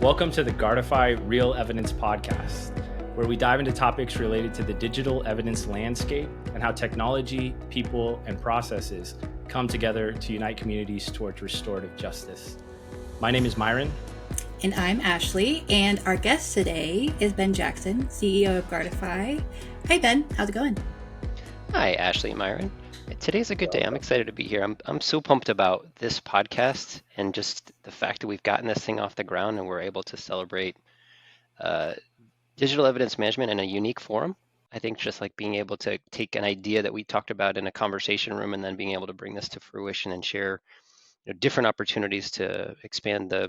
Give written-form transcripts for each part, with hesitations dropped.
Welcome to the Guardify Real Evidence Podcast, where we dive into topics related to the digital evidence landscape and how technology, people, and processes come together to unite communities towards restorative justice. My name is Myron. And I'm Ashley, and our guest today is Ben Jackson, CEO of Guardify. Hi, Ben. How's it going? Hi, Ashley and Myron. Today's a good day. I'm excited to be here. I'm so pumped about this podcast and just the fact that we've gotten this thing off the ground and we're able to celebrate digital evidence management in a unique forum. I think just like being able to take an idea that we talked about in a conversation room and then being able to bring this to fruition and share different opportunities to expand the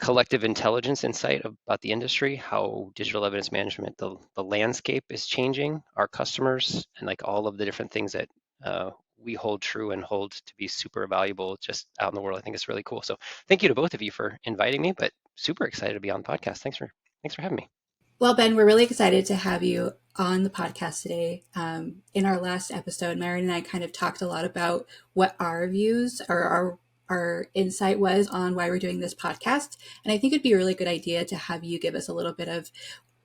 collective intelligence insight about the industry, how digital evidence management, the landscape is changing, our customers, and like all of the different things that we hold true and hold to be super valuable just out in the world. I think it's really cool. So thank you to both of you for inviting me, but super excited to be on the podcast. Thanks for having me. Well, Ben, we're really excited to have you on the podcast today. In our last episode, Myron and I kind of talked a lot about what our views or our insight was on why we're doing this podcast. And I think it'd be a really good idea to have you give us a little bit of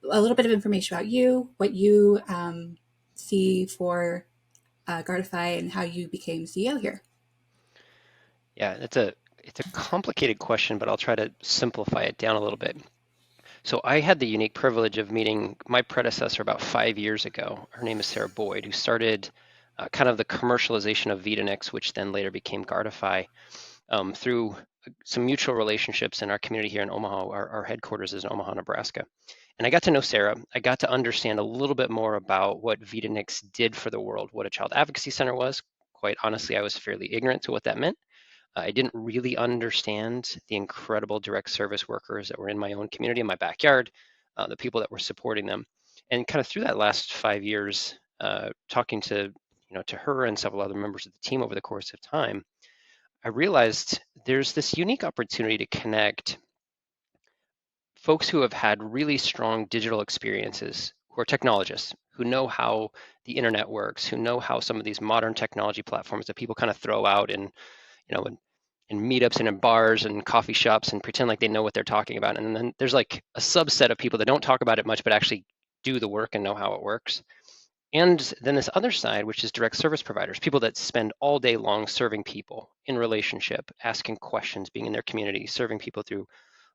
information about you, what you see for Guardify, and how you became CEO here. Yeah, it's a complicated question, but I'll try to simplify it down a little bit. So I had the unique privilege of meeting my predecessor about 5 years ago. Her name is Sarah Boyd, who started kind of the commercialization of Vidanix, which then later became Guardify, through some mutual relationships in our community here in Omaha. Our headquarters is in Omaha, Nebraska. And I got to know Sarah. I got to understand a little bit more about what Vidanix did for the world, what a child advocacy center was. Quite honestly, I was fairly ignorant to what that meant. I didn't really understand the incredible direct service workers that were in my own community, in my backyard, the people that were supporting them. And kind of through that last 5 years, talking to her and several other members of the team over the course of time, I realized there's this unique opportunity to connect folks who have had really strong digital experiences, who are technologists, who know how the internet works, who know how some of these modern technology platforms that people kind of throw out in meetups and in bars and coffee shops and pretend like they know what they're talking about. And then there's like a subset of people that don't talk about it much, but actually do the work and know how it works. And then this other side, which is direct service providers, people that spend all day long serving people in relationship, asking questions, being in their community, serving people through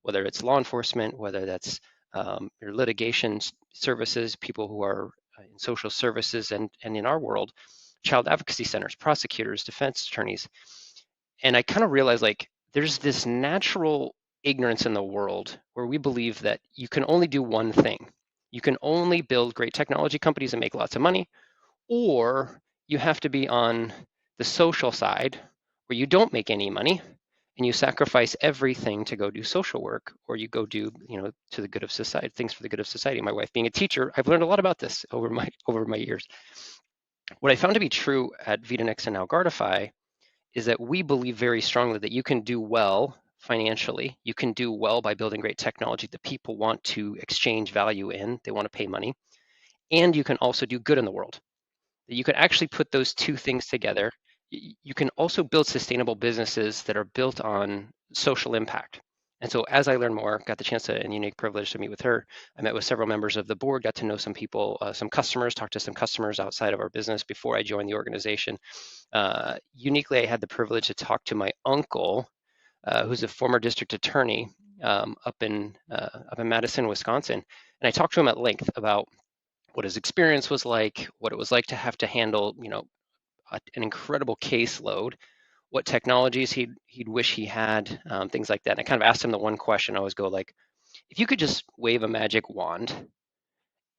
whether it's law enforcement, whether that's your litigation services, people who are in social services, and in our world, child advocacy centers, prosecutors, defense attorneys. And I kind of realized like there's this natural ignorance in the world where we believe that you can only do one thing. You can only build great technology companies and make lots of money, or you have to be on the social side where you don't make any money and you sacrifice everything to go do social work, or you go do, to the good of society, things for the good of society. My wife being a teacher, I've learned a lot about this over my years. What I found to be true at Vidanix and now Guardify is that we believe very strongly that you can do well financially, you can do well by building great technology that people want to exchange value in, they want to pay money, and you can also do good in the world. That you can actually put those two things together. You can also build sustainable businesses that are built on social impact. And so as I learned more, got the chance to, and unique privilege to meet with her, I met with several members of the board, got to know some people, some customers, talked to some customers outside of our business before I joined the organization. Uniquely, I had the privilege to talk to my uncle, who's a former district attorney up in Madison, Wisconsin. And I talked to him at length about what his experience was like, what it was like to have to handle, an incredible caseload, what technologies he'd wish he had, things like that. And I kind of asked him the one question. I always go like, if you could just wave a magic wand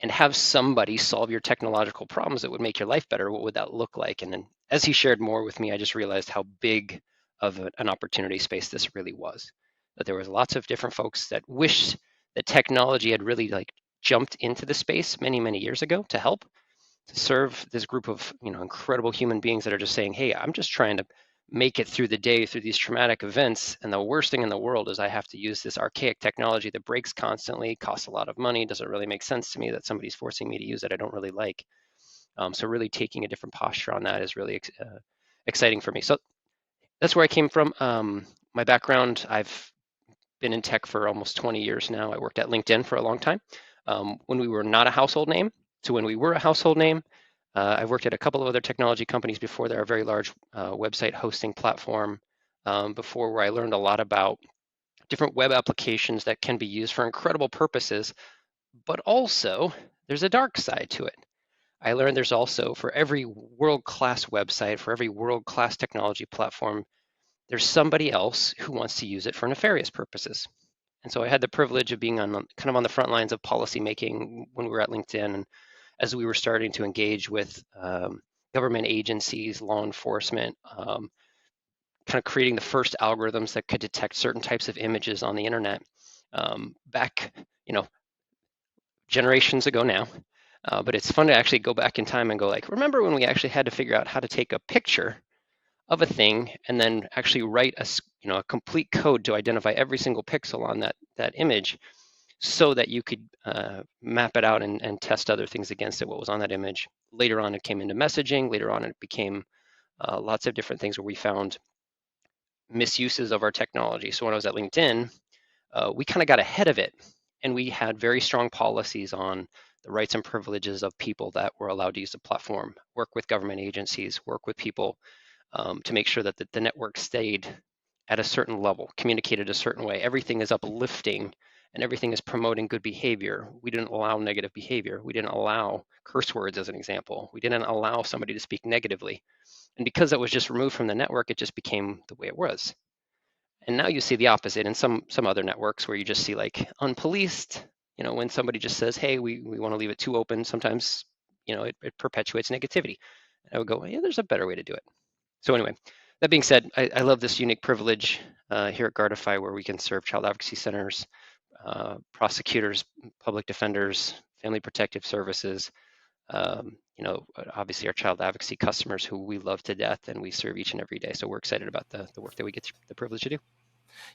and have somebody solve your technological problems that would make your life better, what would that look like? And then as he shared more with me, I just realized how big of an opportunity space this really was. That there was lots of different folks that wished that technology had really like jumped into the space many, many years ago to help, to serve this group of incredible human beings that are just saying, hey, I'm just trying to make it through the day through these traumatic events, and the worst thing in the world is I have to use this archaic technology that breaks constantly, costs a lot of money, doesn't really make sense to me that somebody's forcing me to use that I don't really like. So really taking a different posture on that is really exciting for me. So that's where I came from. My background, I've been in tech for almost 20 years now. I worked at LinkedIn for a long time, when we were not a household name to when we were a household name. I've worked at a couple of other technology companies before. They're a very large website hosting platform before, where I learned a lot about different web applications that can be used for incredible purposes, but also there's a dark side to it. I learned there's also, for every world-class website, for every world-class technology platform, there's somebody else who wants to use it for nefarious purposes. And so I had the privilege of being kind of on the front lines of policy making when we were at LinkedIn, and as we were starting to engage with government agencies, law enforcement, kind of creating the first algorithms that could detect certain types of images on the internet back, generations ago now. But it's fun to actually go back in time and go like, remember when we actually had to figure out how to take a picture of a thing and then actually write a complete code to identify every single pixel on that image, so that you could map it out and test other things against it, what was on that image. Later on, it came into messaging. Later on, it became lots of different things where we found misuses of our technology. So when I was at LinkedIn, we kind of got ahead of it, and we had very strong policies on the rights and privileges of people that were allowed to use the platform, work with government agencies, work with people to make sure that the network stayed at a certain level, communicated a certain way. Everything is uplifting and everything is promoting good behavior. We didn't allow negative behavior. We didn't allow curse words, as an example. We didn't allow somebody to speak negatively. And because that was just removed from the network, it just became the way it was. And now you see the opposite in some other networks, where you just see like unpoliced, when somebody just says, hey, we want to leave it too open, sometimes, it perpetuates negativity. And I would go, yeah, there's a better way to do it. So anyway, that being said, I love this unique privilege here at Guardify, where we can serve child advocacy centers, prosecutors, public defenders, family protective services, obviously our child advocacy customers who we love to death and we serve each and every day. So we're excited about the work that we get the privilege to do.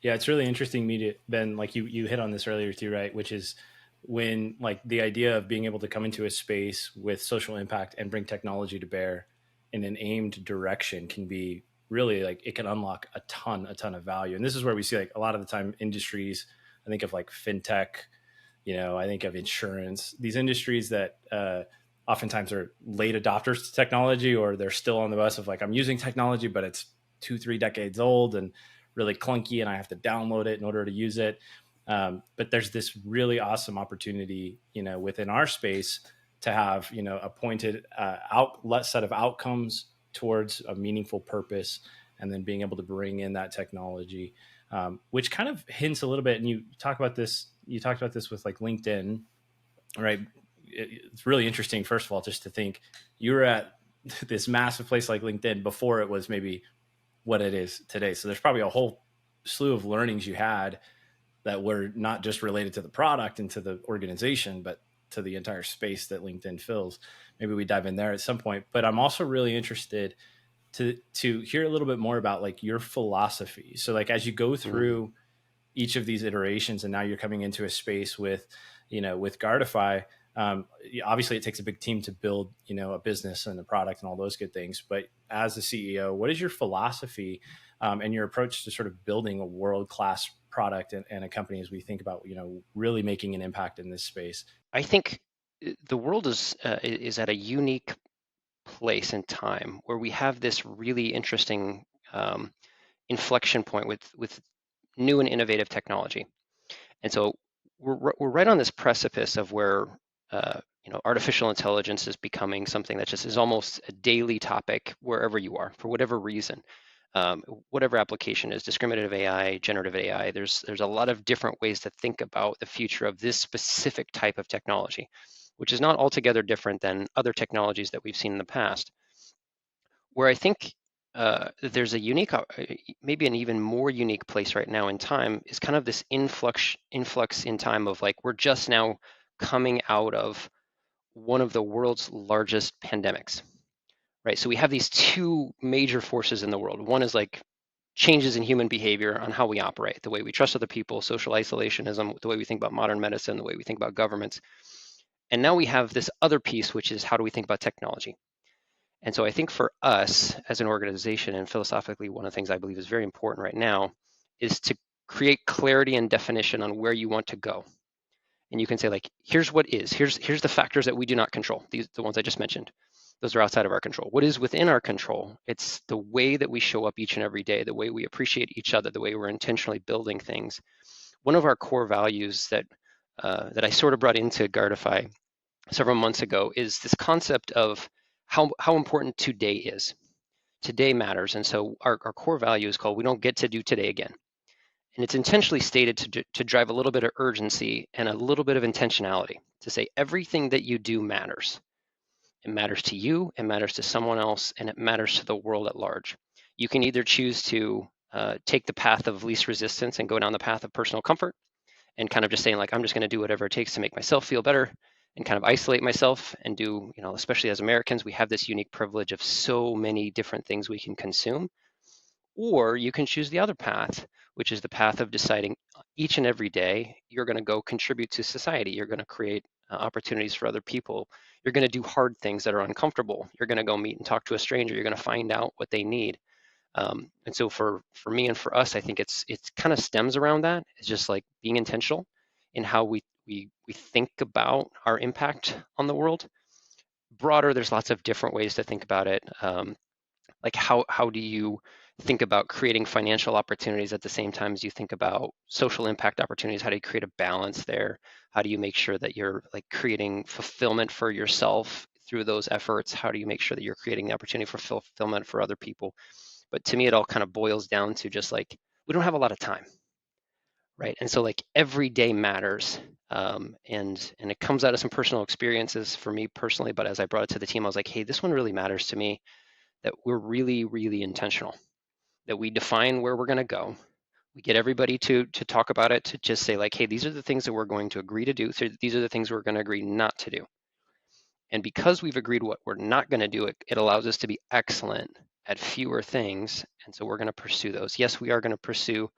Yeah, it's really interesting, Ben, like you hit on this earlier too, right? Which is when like the idea of being able to come into a space with social impact and bring technology to bear in an aimed direction can be really like, it can unlock a ton of value. And this is where we see like a lot of the time industries, I think of like fintech, I think of insurance, these industries that oftentimes are late adopters to technology, or they're still on the bus of like, I'm using technology, but it's 2-3 decades old and really clunky and I have to download it in order to use it. But there's this really awesome opportunity, within our space to have, a pointed set of outcomes towards a meaningful purpose, and then being able to bring in that technology, which kind of hints a little bit. And you talked about this with like LinkedIn, right? It's really interesting, first of all, just to think you were at this massive place like LinkedIn before it was maybe what it is today. So there's probably a whole slew of learnings you had that were not just related to the product and to the organization, but to the entire space that LinkedIn fills. Maybe we dive in there at some point, but I'm also really interested to hear a little bit more about like your philosophy. So like, as you go through each of these iterations, and now you're coming into a space with Guardify, obviously it takes a big team to build, a business and a product and all those good things. But as a CEO, what is your philosophy and your approach to sort of building a world-class product and a company as we think about, really making an impact in this space? I think the world is at a unique place and time where we have this really interesting inflection point with new and innovative technology. And so we're right on this precipice of where artificial intelligence is becoming something that just is almost a daily topic wherever you are, for whatever reason. Whatever application is, discriminative AI, generative AI, there's a lot of different ways to think about the future of this specific type of technology, which is not altogether different than other technologies that we've seen in the past. Where I think there's a unique, maybe an even more unique place right now in time is kind of this influx in time of like, we're just now coming out of one of the world's largest pandemics, right? So we have these two major forces in the world. One is like changes in human behavior on how we operate, the way we trust other people, social isolationism, the way we think about modern medicine, the way we think about governments. And now we have this other piece, which is how do we think about technology? And so I think for us as an organization, and philosophically, one of the things I believe is very important right now is to create clarity and definition on where you want to go. And you can say, like, here's what is, here's the factors that we do not control. These, the ones I just mentioned, those are outside of our control. What is within our control? It's the way that we show up each and every day, the way we appreciate each other, the way we're intentionally building things. One of our core values that I sort of brought into Guardify several months ago is this concept of how important today is. Today matters. And so our core value is called, we don't get to do today again. And it's intentionally stated to drive a little bit of urgency and a little bit of intentionality, to say everything that you do matters. It matters to you, it matters to someone else, and it matters to the world at large. You can either choose to take the path of least resistance and go down the path of personal comfort and kind of just saying, like, I'm just going to do whatever it takes to make myself feel better and kind of isolate myself and do, especially as Americans, we have this unique privilege of so many different things we can consume. Or you can choose the other path, which is the path of deciding each and every day you're going to go contribute to society. You're going to create opportunities for other people. You're going to do hard things that are uncomfortable. You're going to go meet and talk to a stranger. You're going to find out what they need. And so for me and for us, I think it's kind of stems around that. It's just like being intentional in how we think about our impact on the world. Broader, there's lots of different ways to think about it. Like how do you think about creating financial opportunities at the same time as you think about social impact opportunities? How do you create a balance there? How do you make sure that you're like creating fulfillment for yourself through those efforts? How do you make sure that you're creating the opportunity for fulfillment for other people? But to me, it all kind of boils down to just like, we don't have a lot of time, right? And so like every day matters. And it comes out of some personal experiences for me personally, but as I brought it to the team, I was like, hey, this one really matters to me, that we're really, really intentional, that we define where we're going to go. We get everybody to talk about it, to just say like, hey, these are the things that we're going to agree to do. So these are the things we're going to agree not to do. And because we've agreed what we're not going to do, it allows us to be excellent at fewer things. And so we're going to pursue those. Yes, we are going to pursue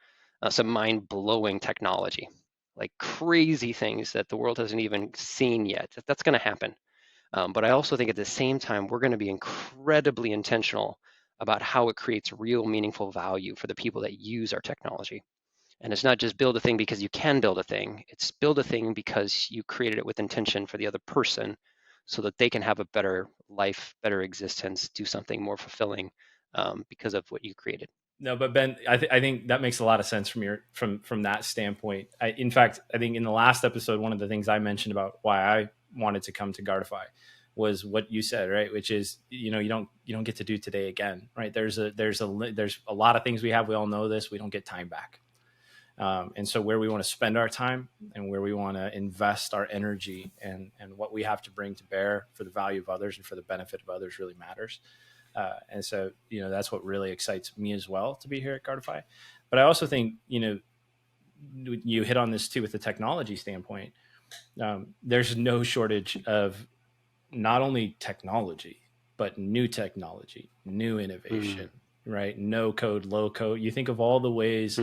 some mind-blowing technology, like crazy things that the world hasn't even seen yet. That's going to happen. But I also think at the same time, we're going to be incredibly intentional about how it creates real meaningful value for the people that use our technology. And it's not just build a thing because you can build a thing. It's build a thing because you created it with intention for the other person so that they can have a better life, better existence, do something more fulfilling because of what you created. No, but Ben, I think that makes a lot of sense from that standpoint. In fact, I think in the last episode, one of the things I mentioned about why I wanted to come to Guardify was what you said, right? Which is, you don't get to do today again, right? There's a lot of things we have. We all know this. We don't get time back. And so where we want to spend our time and where we want to invest our energy and what we have to bring to bear for the value of others and for the benefit of others really matters. And so, that's what really excites me as well to be here at Guardify. But I also think, you hit on this too with the technology standpoint. There's no shortage of not only technology, but new technology, new innovation, right? No code, low code. You think of all the ways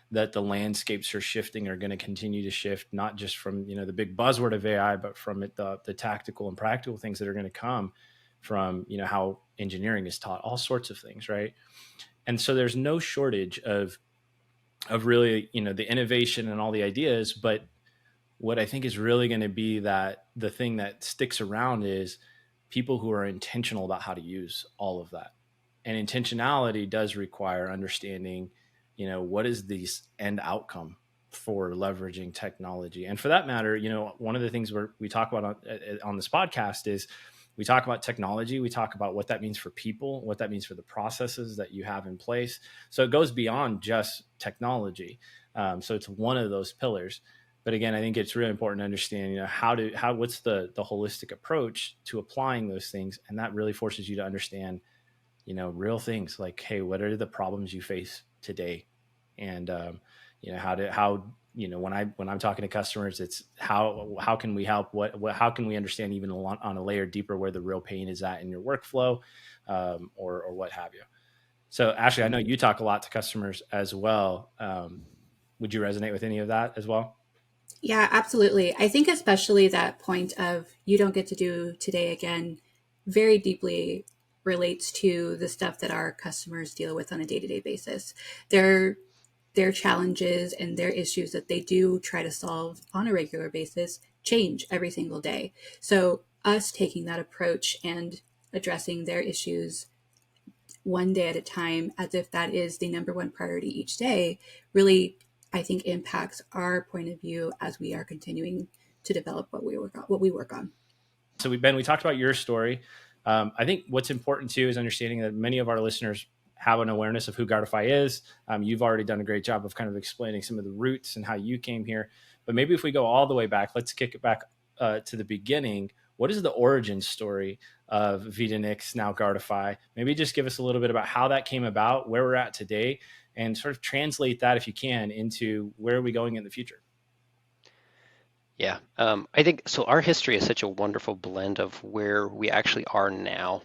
that the landscapes are shifting, are going to continue to shift, not just from, the big buzzword of AI, but from the tactical and practical things that are going to come from, how engineering is taught, all sorts of things. Right. And so there's no shortage of really, the innovation and all the ideas. But what I think is really going to be that the thing that sticks around is people who are intentional about how to use all of that. And intentionality does require understanding, what is the end outcome for leveraging technology. And for that matter, one of the things we talk about on this podcast is we talk about technology. We talk about what that means for people, what that means for the processes that you have in place. So it goes beyond just technology. So it's one of those pillars. But again, I think it's really important to understand, what's the holistic approach to applying those things. And that really forces you to understand, real things like, hey, what are the problems you face today? And, when I'm talking to customers, it's how can we help? How can we understand even on a layer deeper where the real pain is at in your workflow, or what have you. So Ashley, I know you talk a lot to customers as well. Would you resonate with any of that as well? Yeah, absolutely. I think especially that point of you don't get to do today again very deeply relates to the stuff that our customers deal with on a day-to-day basis. There their challenges and their issues that they do try to solve on a regular basis change every single day. So us taking that approach and addressing their issues one day at a time, as if that is the number one priority each day, really, I think, impacts our point of view as we are continuing to develop what we work on. So we talked about your story. I think what's important too is understanding that many of our listeners have an awareness of who Guardify is. You've already done a great job of kind of explaining some of the roots and how you came here. But maybe if we go all the way back, let's kick it back to the beginning. What is the origin story of VitaNix, now Guardify? Maybe just give us a little bit about how that came about, where we're at today, and sort of translate that, if you can, into where are we going in the future? Yeah, I think so. Our history is such a wonderful blend of where we actually are now,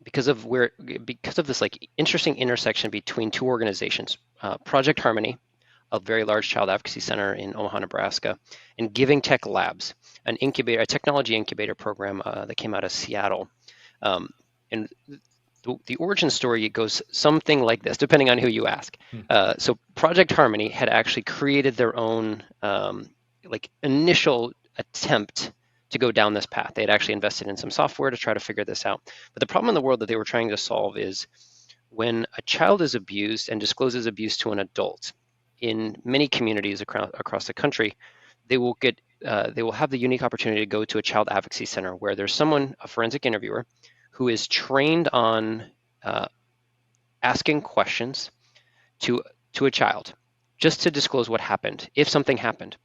because of this like interesting intersection between two organizations, Project Harmony, a very large child advocacy center in Omaha, Nebraska, and Giving Tech Labs, a technology incubator program that came out of Seattle. And the origin story goes something like this, depending on who you ask. So Project Harmony had actually created their own like initial attempt to go down this path. They had actually invested in some software to try to figure this out. But the problem in the world that they were trying to solve is when a child is abused and discloses abuse to an adult, in many communities across the country, they will have the unique opportunity to go to a child advocacy center where there's someone, a forensic interviewer, who is trained on asking questions to a child just to disclose what happened, if something happened.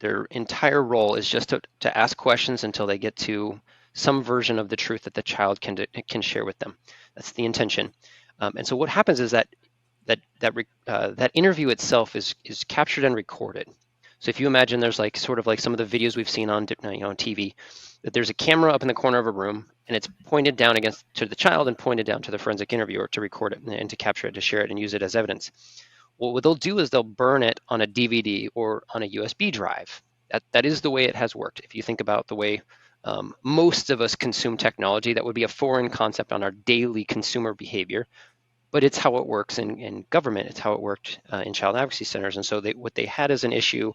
Their entire role is just to ask questions until they get to some version of the truth that the child can share with them. That's the intention. And so what happens is that interview itself is captured and recorded. So if you imagine there's like sort of like some of the videos we've seen on TV, that there's a camera up in the corner of a room and it's pointed down to the child and pointed down to the forensic interviewer to record it and to capture it, to share it and use it as evidence. Well, what they'll do is they'll burn it on a DVD or on a USB drive. That is the way it has worked. If you think about the way most of us consume technology, that would be a foreign concept on our daily consumer behavior. But it's how it works in government. It's how it worked in child advocacy centers. And so what they had is an issue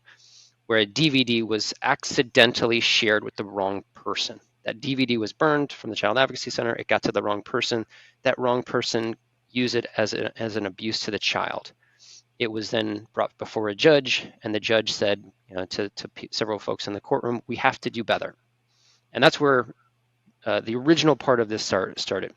where a DVD was accidentally shared with the wrong person. That DVD was burned from the child advocacy center. It got to the wrong person. That wrong person used it as an abuse to the child. It was then brought before a judge, and the judge said, to several folks in the courtroom, we have to do better. And that's where the original part of this started.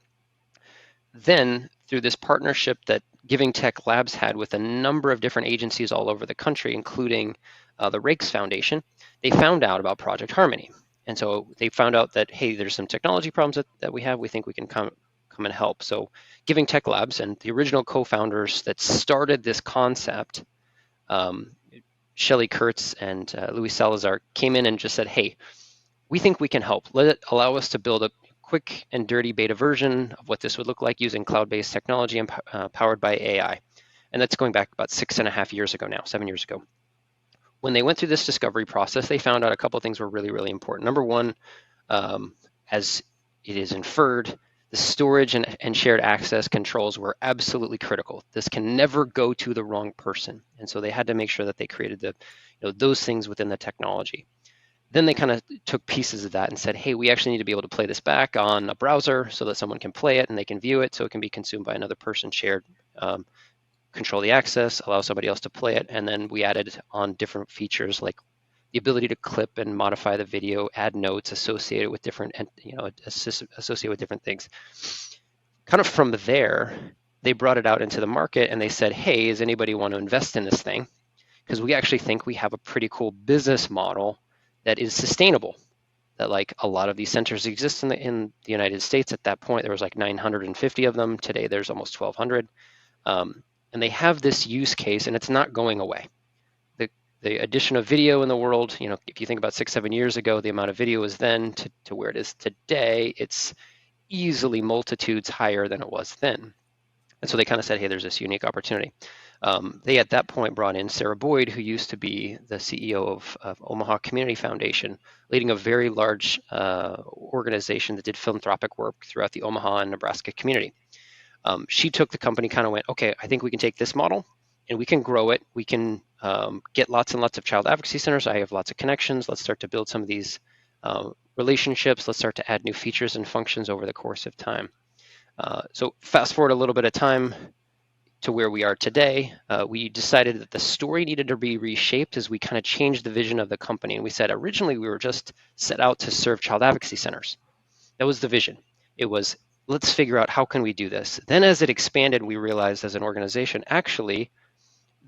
Then, through this partnership that Giving Tech Labs had with a number of different agencies all over the country, including the Rakes Foundation, they found out about Project Harmony. And so they found out that, hey, there's some technology problems that we have. We think we can come and help. So Giving Tech Labs and the original co-founders that started this concept, Shelley Kurtz and Luis Salazar, came in and just said, hey, we think we can help. Let it allow us to build a quick and dirty beta version of what this would look like using cloud-based technology and powered by AI. And that's going back about 6.5 years ago now, 7 years ago. When they went through this discovery process, they found out a couple of things were really, really important. Number one, as it is inferred, the storage and shared access controls were absolutely critical. This can never go to the wrong person. And so they had to make sure that they created those things within the technology. Then they kind of took pieces of that and said, hey, we actually need to be able to play this back on a browser so that someone can play it and they can view it so it can be consumed by another person, shared, control the access, allow somebody else to play it. And then we added on different features like the ability to clip and modify the video, add notes associated with different, associated with different things. Kind of from there, they brought it out into the market and they said, hey, does anybody want to invest in this thing? Because we actually think we have a pretty cool business model that is sustainable. That like a lot of these centers exist in the United States. At that point, there was like 950 of them. Today, there's almost 1,200. And they have this use case and it's not going away. The addition of video in the world, if you think about 6-7 years ago, the amount of video is then to where it is today, it's easily multitudes higher than it was then. And so they kind of said, hey, there's this unique opportunity. They at that point brought in Sarah Boyd, who used to be the CEO of Omaha Community Foundation, leading a very large organization that did philanthropic work throughout the Omaha and Nebraska community. She took the company, kind of went, okay, I think we can take this model and we can grow it. We can get lots and lots of child advocacy centers. I have lots of connections. Let's start to build some of these relationships. Let's start to add new features and functions over the course of time. So fast forward a little bit of time to where we are today. We decided that the story needed to be reshaped as we kind of changed the vision of the company. And we said originally we were just set out to serve child advocacy centers. That was the vision. It was, let's figure out how can we do this. Then as it expanded, we realized as an organization, actually,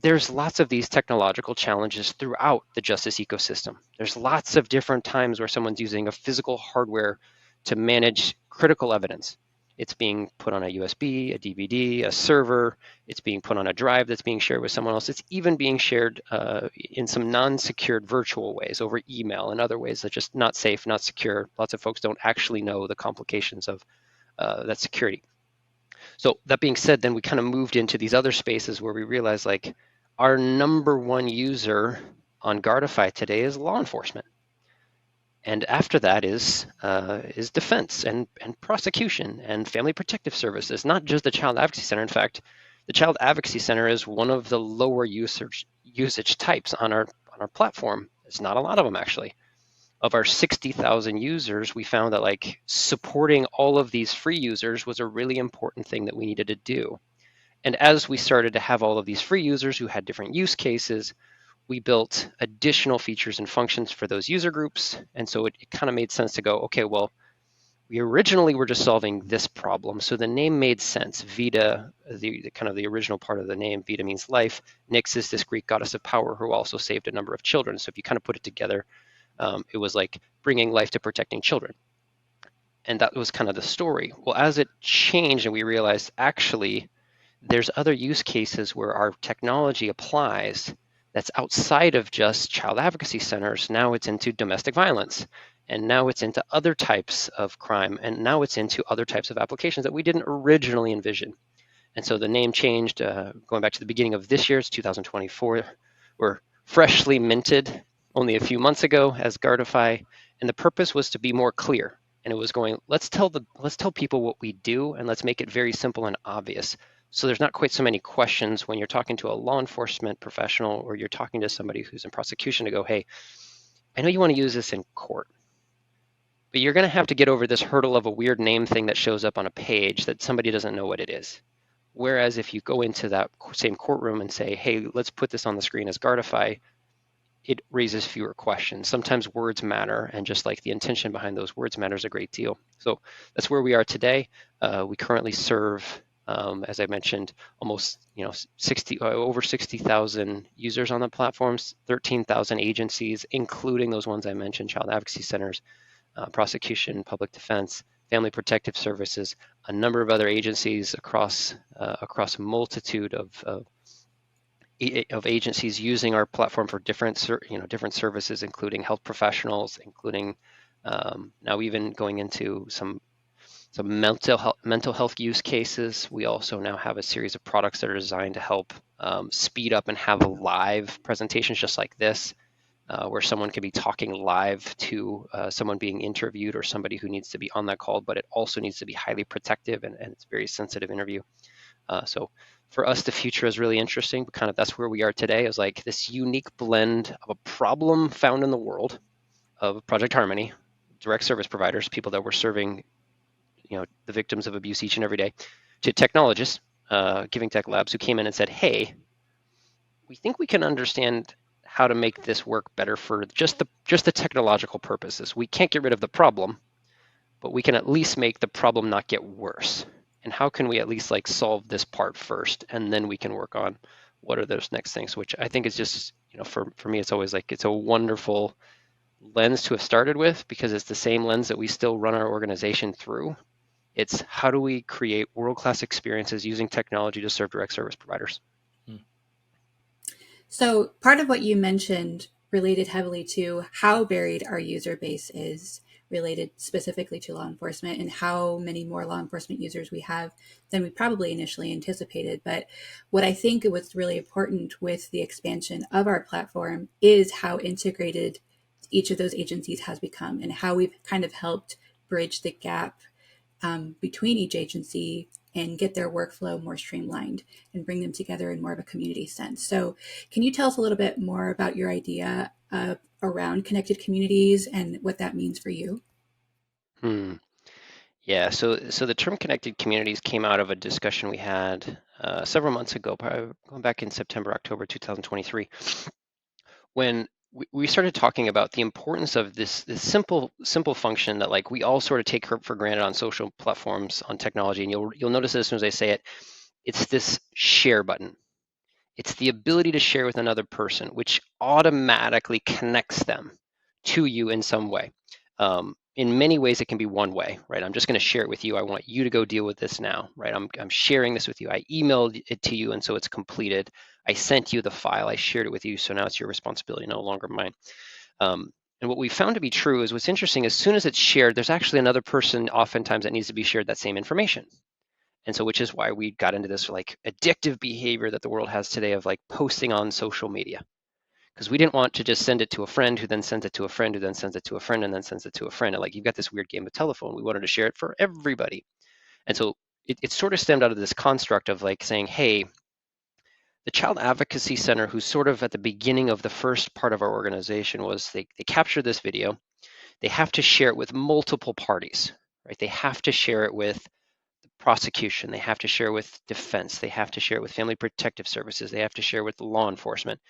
there's lots of these technological challenges throughout the justice ecosystem. There's lots of different times where someone's using a physical hardware to manage critical evidence. It's being put on a USB, a DVD, a server. It's being put on a drive that's being shared with someone else. It's even being shared in some non-secured virtual ways over email and other ways that are just not safe, not secure. Lots of folks don't actually know the complications of that security. So that being said, then we kind of moved into these other spaces where we realized like our number one user on Guardify today is law enforcement. And after that is defense and prosecution and family protective services, not just the Child Advocacy Center. In fact, the Child Advocacy Center is one of the lower usage types on our platform. There's not a lot of them, actually. Of our 60,000 users, we found that like supporting all of these free users was a really important thing that we needed to do. And as we started to have all of these free users who had different use cases, we built additional features and functions for those user groups. And so it kind of made sense to go, okay, well, we originally were just solving this problem. So the name made sense. Vita, the kind of the original part of the name, Vita means life. Nyx is this Greek goddess of power who also saved a number of children. So if you kind of put it together, it was like bringing life to protecting children. And that was kind of the story. Well, as it changed and we realized actually there's other use cases where our technology applies that's outside of just child advocacy centers. Now it's into domestic violence, and now it's into other types of crime, and now it's into other types of applications that we didn't originally envision. And so the name changed, going back to the beginning of this year, it's 2024. We're freshly minted only a few months ago as Guardify, and the purpose was to be more clear. And it was going, let's tell people what we do, and let's make it very simple and obvious. So there's not quite so many questions when you're talking to a law enforcement professional or you're talking to somebody who's in prosecution to go, hey, I know you want to use this in court, but you're going to have to get over this hurdle of a weird name thing that shows up on a page that somebody doesn't know what it is. Whereas if you go into that same courtroom and say, hey, let's put this on the screen as Guardify, it raises fewer questions. Sometimes words matter, and just like the intention behind those words matters a great deal. So that's where we are today. We currently serve, as I mentioned, almost over 60,000 users on the platforms, 13,000 agencies, including those ones I mentioned, child advocacy centers, prosecution, public defense, family protective services, a number of other agencies across a multitude of agencies using our platform for different services, including health professionals, including now even going into some mental health use cases. We also now have a series of products that are designed to help speed up and have live presentations just like this, where someone can be talking live to someone being interviewed or somebody who needs to be on that call, but it also needs to be highly protective and it's a very sensitive interview. So for us, the future is really interesting, but kind of that's where we are today, is like this unique blend of a problem found in the world of Project Harmony, direct service providers, people that were serving the victims of abuse each and every day, to technologists, Giving Tech Labs, who came in and said, hey, we think we can understand how to make this work better for just the technological purposes. We can't get rid of the problem, but we can at least make the problem not get worse. And how can we at least like solve this part first, and then we can work on what are those next things, which I think is just, for me, it's always like, it's a wonderful lens to have started with, because it's the same lens that we still run our organization through. It's how do we create world-class experiences using technology to serve direct service providers. So part of what you mentioned related heavily to how varied our user base is, related specifically to law enforcement, and how many more law enforcement users we have than we probably initially anticipated. But what I think was really important with the expansion of our platform is how integrated each of those agencies has become, and how we've kind of helped bridge the gap between each agency and get their workflow more streamlined and bring them together in more of a community sense. So can you tell us a little bit more about your idea around connected communities and what that means for you? Yeah, so the term connected communities came out of a discussion we had several months ago, probably going back in September, October 2023, when we started talking about the importance of this simple function that like we all sort of take for granted on social platforms, on technology, and you'll notice it as soon as I say it. It's this share button. It's the ability to share with another person, which automatically connects them to you in some way. In many ways, it can be one way, right? I'm just going to share it with you. I want you to go deal with this now, right? I'm sharing this with you. I emailed it to you, and so it's completed. I sent you the file. I shared it with you, so now it's your responsibility, no longer mine. And what we found to be true is what's interesting, as soon as it's shared, there's actually another person oftentimes that needs to be shared that same information. And so, which is why we got into this like addictive behavior that the world has today of like posting on social media. Because we didn't want to just send it to a friend who then sends it to a friend who then sends it to a friend and then sends it to a friend. And like you've got this weird game of telephone. We wanted to share it for everybody. And so it sort of stemmed out of this construct of like saying, hey, the Child Advocacy Center, who's sort of at the beginning of the first part of our organization, was they capture this video. They have to share it with multiple parties, right? They have to share it with prosecution, they have to share with defense, they have to share with family protective services, they have to share with law enforcement.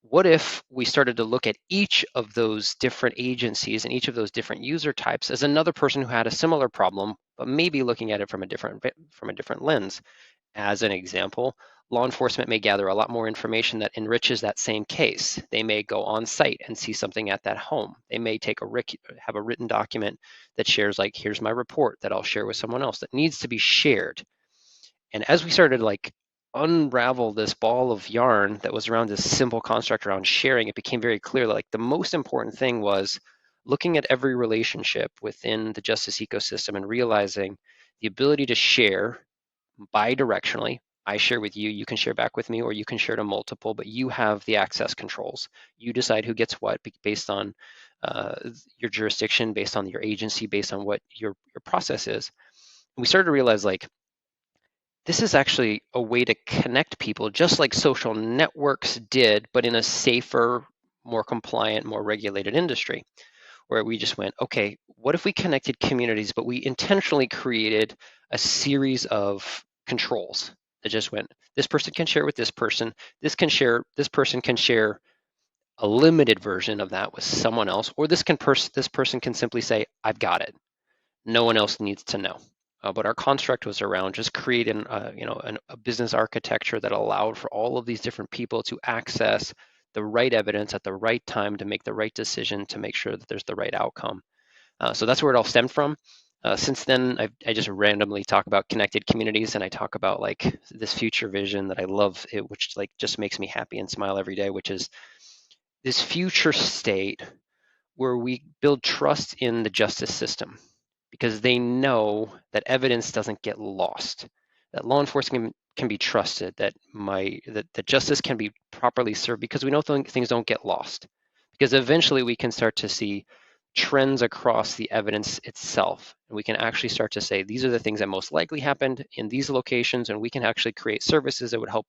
What if we started to look at each of those different agencies and each of those different user types as another person who had a similar problem, but maybe looking at it from a different lens? As an example, law enforcement may gather a lot more information that enriches that same case. They may go on site and see something at that home. They may have a written document that shares like, here's my report that I'll share with someone else that needs to be shared. And as we started like unravel this ball of yarn that was around this simple construct around sharing, it became very clear that like the most important thing was looking at every relationship within the justice ecosystem and realizing the ability to share bi-directionally. I share with you, you can share back with me, or you can share to multiple, but you have the access controls. You decide who gets what based on your jurisdiction, based on your agency, based on what your process is. And we started to realize like, this is actually a way to connect people just like social networks did, but in a safer, more compliant, more regulated industry, where we just went, okay, what if we connected communities, but we intentionally created a series of controls that just went, this person can share with this person, this person can share a limited version of that with someone else, or this person can simply say, I've got it. No one else needs to know. But our construct was around just creating, a business architecture that allowed for all of these different people to access the right evidence at the right time to make the right decision to make sure that there's the right outcome. So that's where it all stemmed from. Since then, I just randomly talk about connected communities, and I talk about like this future vision that I love, which like just makes me happy and smile every day, which is this future state where we build trust in the justice system because they know that evidence doesn't get lost, that law enforcement can be trusted, that justice can be properly served because we know things don't get lost. Because eventually we can start to see trends across the evidence itself. And we can actually start to say, these are the things that most likely happened in these locations, and we can actually create services that would help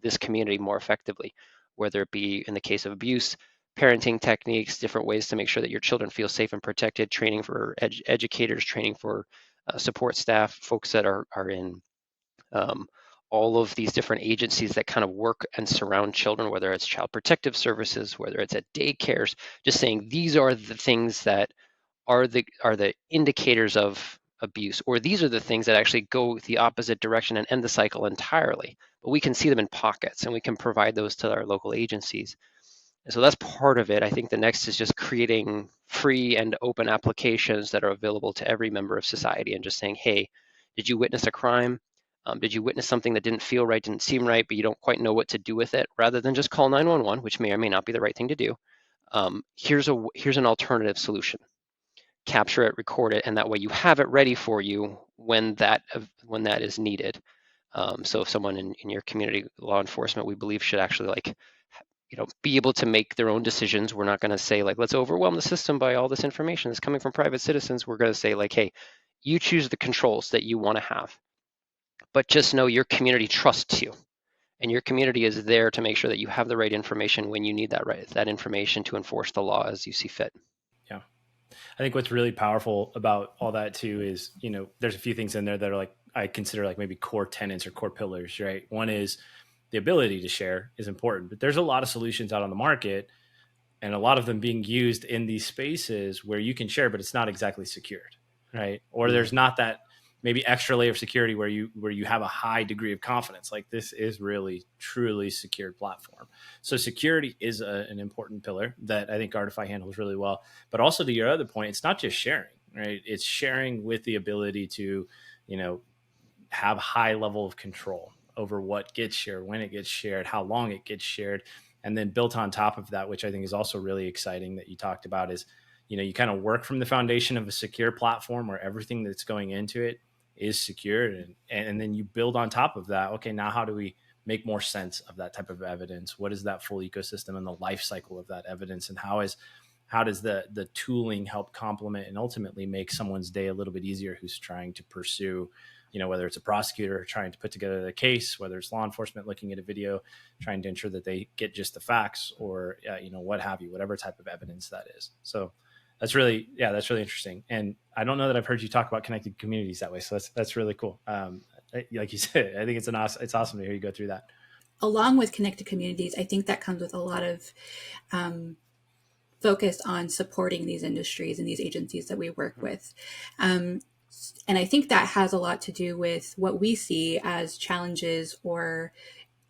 this community more effectively, whether it be in the case of abuse, parenting techniques, different ways to make sure that your children feel safe and protected, training for educators, training for support staff, folks that are in all of these different agencies that kind of work and surround children, whether it's child protective services, whether it's at daycares, just saying these are the things that are the indicators of abuse, or these are the things that actually go the opposite direction and end the cycle entirely. But we can see them in pockets, and we can provide those to our local agencies. And so that's part of it. I think the next is just creating free and open applications that are available to every member of society and just saying, hey, did you witness a crime? Did you witness something that didn't feel right, didn't seem right, but you don't quite know what to do with it? Rather than just call 911, which may or may not be the right thing to do, here's an alternative solution. Capture it, record it, and that way you have it ready for you when that is needed. So if someone in your community, law enforcement, we believe should actually be able to make their own decisions. We're not going to say like, let's overwhelm the system by all this information that's coming from private citizens. We're going to say like, hey, You choose the controls that you want to have, but just know your community trusts you. And your community is there to make sure that you have the right information when you need that information to enforce the law as you see fit. Yeah. I think what's really powerful about all that too is, there's a few things in there that are like, I consider like maybe core tenets or core pillars, right? One is the ability to share is important, but there's a lot of solutions out on the market and a lot of them being used in these spaces where you can share, but it's not exactly secured, right? Or there's not that maybe extra layer of security where you have a high degree of confidence. Like this is really truly secured platform. So security is an important pillar that I think Guardify handles really well. But also to your other point, it's not just sharing, right? It's sharing with the ability to, have high level of control over what gets shared, when it gets shared, how long it gets shared. And then built on top of that, which I think is also really exciting that you talked about, is, you kind of work from the foundation of a secure platform where everything that's going into it is secured. And then you build on top of that. Okay, now how do we make more sense of that type of evidence? What is that full ecosystem and the life cycle of that evidence? And how does the tooling help complement and ultimately make someone's day a little bit easier who's trying to pursue, whether it's a prosecutor trying to put together the case, whether it's law enforcement looking at a video, trying to ensure that they get just the facts, or, what have you, whatever type of evidence that is. So that's really interesting. And I don't know that I've heard you talk about connected communities that way. So that's really cool. Like you said, I think it's awesome to hear you go through that. Along with connected communities, I think that comes with a lot of focus on supporting these industries and these agencies that we work with. And I think that has a lot to do with what we see as challenges or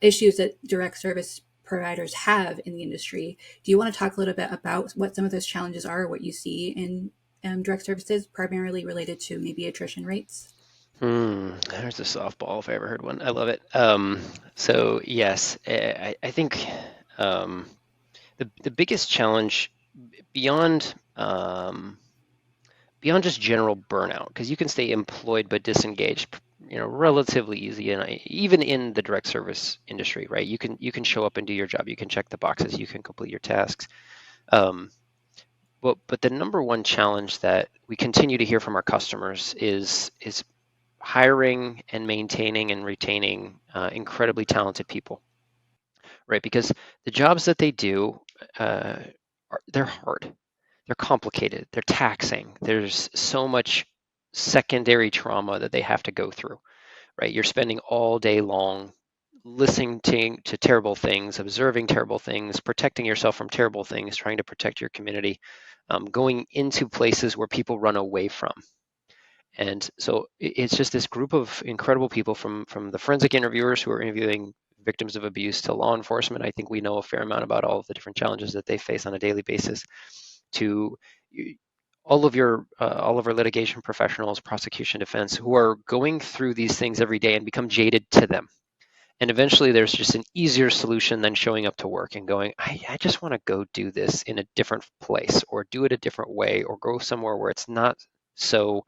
issues that direct service providers have in the industry. Do you want to talk a little bit about what some of those challenges are, what you see in direct services, primarily related to maybe attrition rates? There's a softball if I ever heard one. I love it. So yes, I think the biggest challenge beyond just general burnout, because you can stay employed but disengaged, relatively easy, and even in the direct service industry, right? You can show up and do your job. You can check the boxes. You can complete your tasks. But the number one challenge that we continue to hear from our customers is hiring and maintaining and retaining incredibly talented people, right? Because the jobs that they do, they're hard. They're complicated, they're taxing. There's so much secondary trauma that they have to go through, right? You're spending all day long listening to terrible things, observing terrible things, protecting yourself from terrible things, trying to protect your community, going into places where people run away from. And so it's just this group of incredible people, from the forensic interviewers who are interviewing victims of abuse to law enforcement. I think we know a fair amount about all of the different challenges that they face on a daily basis, to all of our litigation professionals, prosecution, defense, who are going through these things every day and become jaded to them. And eventually there's just an easier solution than showing up to work and going, I just want to go do this in a different place, or do it a different way, or go somewhere where it's not so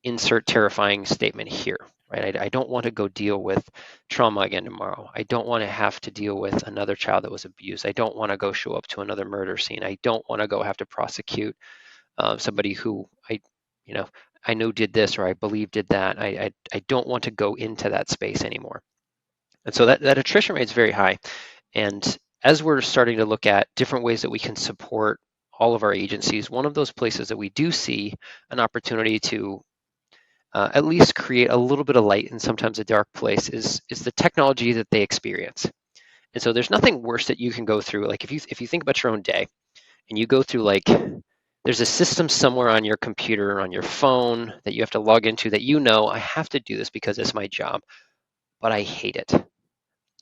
insert terrifying statement here, right? I don't want to go deal with trauma again tomorrow. I don't want to have to deal with another child that was abused. I don't want to go show up to another murder scene. I don't want to go have to prosecute somebody who I know did this, or I believe did that. I don't want to go into that space anymore. And so that attrition rate is very high. And as we're starting to look at different ways that we can support all of our agencies, one of those places that we do see an opportunity to at least create a little bit of light in sometimes a dark place is the technology that they experience. And so there's nothing worse that you can go through. Like if you think about your own day and you go through, like, there's a system somewhere on your computer or on your phone that you have to log into that I have to do this because it's my job, but I hate it.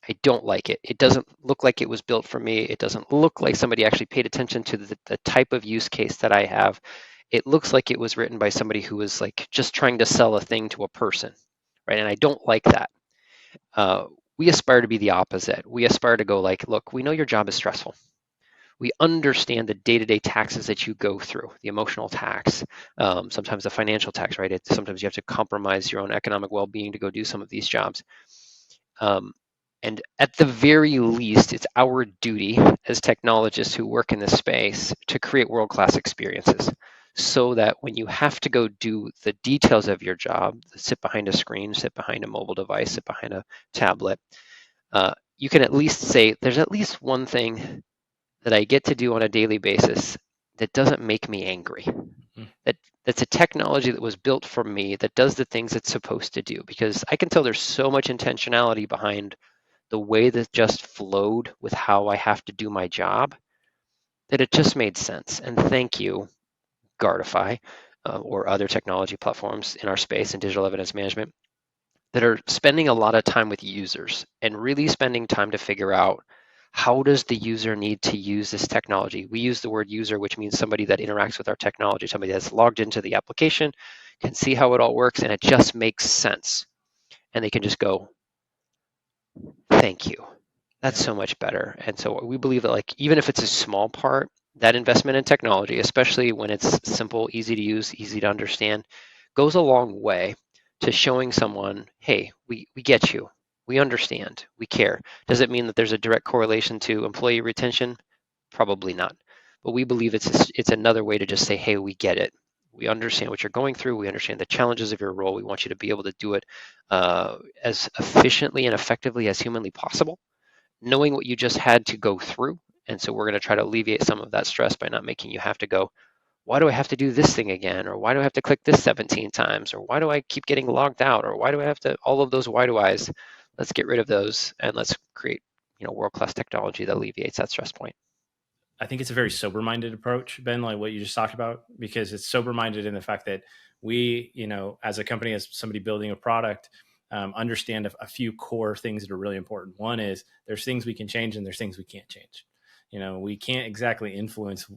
I don't like it. It doesn't look like it was built for me. It doesn't look like somebody actually paid attention to the type of use case that I have. It looks like it was written by somebody who was like just trying to sell a thing to a person, right? And I don't like that. We aspire to be the opposite. We aspire to go like, look, we know your job is stressful. We understand the day-to-day taxes that you go through, the emotional tax, sometimes the financial tax, right? Sometimes you have to compromise your own economic well-being to go do some of these jobs. And at the very least, it's our duty as technologists who work in this space to create world-class experiences. so that when you have to go do the details of your job, sit behind a screen, sit behind a mobile device, sit behind a tablet, you can at least say, there's at least one thing that I get to do on a daily basis that doesn't make me angry. Mm. That's a technology that was built for me that does the things it's supposed to do, because I can tell there's so much intentionality behind the way that just flowed with how I have to do my job that it just made sense. And thank you, Guardify, or other technology platforms in our space in digital evidence management that are spending a lot of time with users and really spending time to figure out, how does the user need to use this technology? We use the word user, which means somebody that interacts with our technology, somebody that's logged into the application, can see how it all works, and it just makes sense. And they can just go, thank you. That's Yeah. so much better. And so we believe that, like, even if it's a small part, that investment in technology, especially when it's simple, easy to use, easy to understand, goes a long way to showing someone, hey, we get you. We understand. We care. Does it mean that there's a direct correlation to employee retention? Probably not. But we believe it's another way to just say, hey, we get it. We understand what you're going through. We understand the challenges of your role. We want you to be able to do it as efficiently and effectively as humanly possible, knowing what you just had to go through. And so we're going to try to alleviate some of that stress by not making you have to go, why do I have to do this thing again? Or why do I have to click this 17 times? Or why do I keep getting logged out? Or why do I have to, all of those why do I's? Let's get rid of those and let's create, world-class technology that alleviates that stress point. I think it's a very sober-minded approach, Ben, like what you just talked about, because it's sober-minded in the fact that we, as a company, as somebody building a product, understand a few core things that are really important. One is there's things we can change and there's things we can't change. We can't exactly influence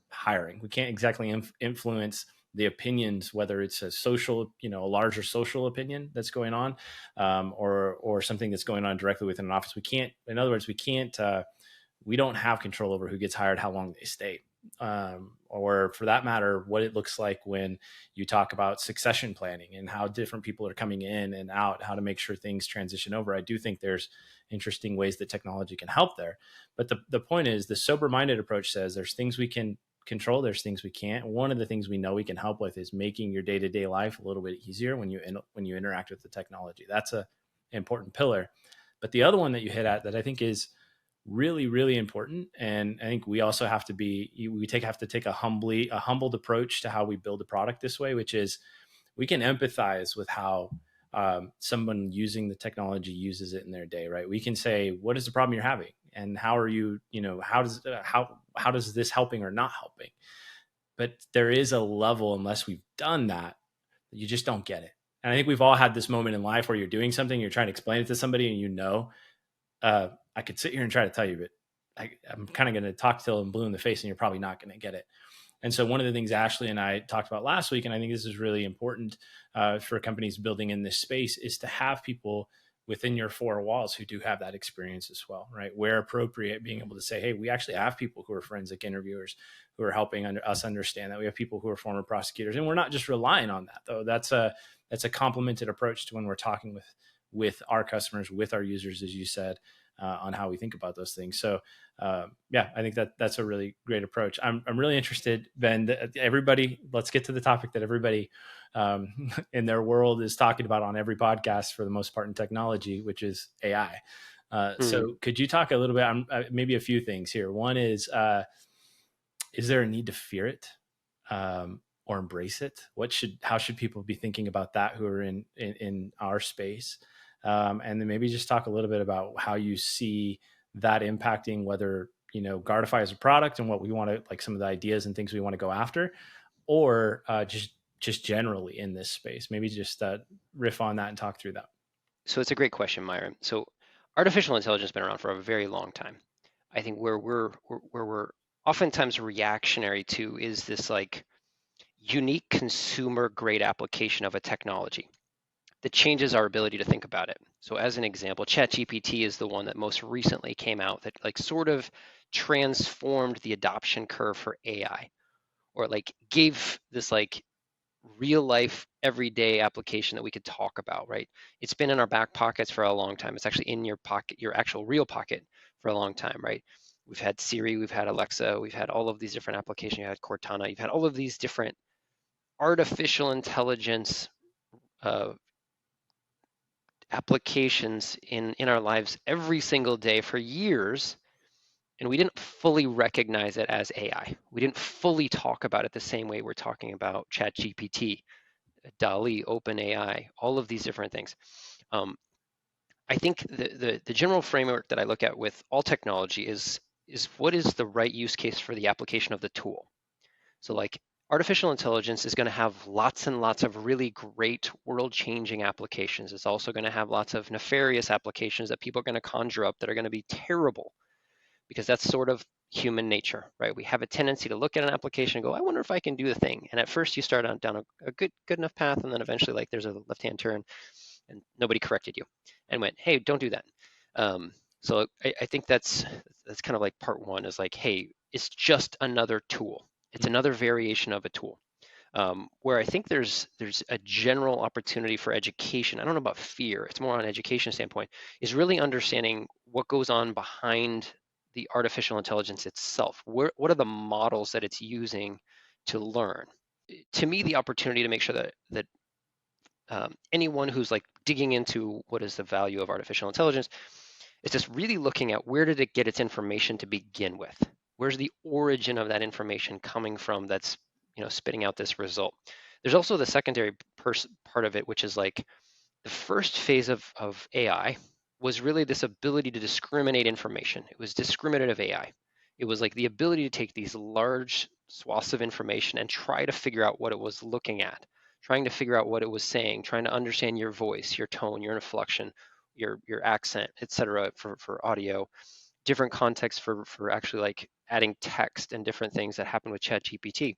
hiring. We can't exactly influence the opinions, whether it's a social, a larger social opinion that's going on, or something that's going on directly within an office. We can't, in other words, we can't. We don't have control over who gets hired, how long they stay, or for that matter, what it looks like when you talk about succession planning and how different people are coming in and out, how to make sure things transition over. I do think there's interesting ways that technology can help there. But the point is, the sober-minded approach says there's things we can control, there's things we can't. One of the things we know we can help with is making your day-to-day life a little bit easier when you interact with the technology. That's a important pillar. But the other one that you hit at that I think is really, really important, and I think we also have to take a humbled approach to how we build a product this way, which is we can empathize with how someone using the technology uses it in their day, right? We can say, what is the problem you're having, and how are you, how does this helping or not helping? But there is a level, unless we've done that, you just don't get it. And I think we've all had this moment in life where you're doing something, you're trying to explain it to somebody, and I could sit here and try to tell you, but I'm kind of going to talk till I'm blue in the face, and you're probably not going to get it. And so one of the things Ashley and I talked about last week, and I think this is really important for companies building in this space, is to have people within your four walls who do have that experience as well, right? Where appropriate, being able to say, hey, we actually have people who are forensic interviewers who are helping us understand that. We have people who are former prosecutors, and we're not just relying on that, though. That's a complemented approach to when we're talking with our customers, with our users, as you said, on how we think about those things. So I think that's a really great approach. I'm really interested, Ben, everybody, let's get to the topic that everybody in their world is talking about on every podcast for the most part in technology, which is AI. So could you talk a little bit, maybe a few things here. One is there a need to fear it or embrace it? How should people be thinking about that who are in our space? And then maybe just talk a little bit about how you see that impacting whether, Guardify as a product and what we want to, like some of the ideas and things we want to go after, or just generally in this space. Maybe just riff on that and talk through that. So it's a great question, Myron. So artificial intelligence has been around for a very long time. I think where we're oftentimes reactionary to is this like unique consumer grade application of a technology that changes our ability to think about it. So as an example, ChatGPT is the one that most recently came out that like sort of transformed the adoption curve for AI, or like gave this like real life everyday application that we could talk about, right? It's been in our back pockets for a long time. It's actually in your pocket, your actual real pocket for a long time, right? We've had Siri, we've had Alexa, we've had all of these different applications. You had Cortana, you've had all of these different artificial intelligence applications in our lives every single day for years, and we didn't fully recognize it as AI. We didn't fully talk about it the same way we're talking about ChatGPT, DALL-E, OpenAI, all of these different things. I think the general framework that I look at with all technology is what is the right use case for the application of the tool. So like artificial intelligence is going to have lots and lots of really great world-changing applications. It's also going to have lots of nefarious applications that people are going to conjure up that are going to be terrible, because that's sort of human nature, right? We have a tendency to look at an application and go, I wonder if I can do the thing. And at first you start down a good enough path, and then eventually like there's a left-hand turn and nobody corrected you and went, hey, don't do that. So I think that's kind of like part one, is like, hey, it's just another tool. It's another variation of a tool. Where I think there's a general opportunity for education. I don't know about fear. It's more on an education standpoint, is really understanding what goes on behind the artificial intelligence itself. What are the models that it's using to learn? To me, the opportunity to make sure that anyone who's like digging into what is the value of artificial intelligence is just really looking at, where did it get its information to begin with? Where's the origin of that information coming from that's spitting out this result? There's also the secondary part of it, which is like the first phase of AI was really this ability to discriminate information. It was discriminative AI. It was like the ability to take these large swaths of information and try to figure out what it was looking at, trying to figure out what it was saying, trying to understand your voice, your tone, your inflection, your accent, etc. for audio, different contexts for actually like adding text and different things that happen with ChatGPT.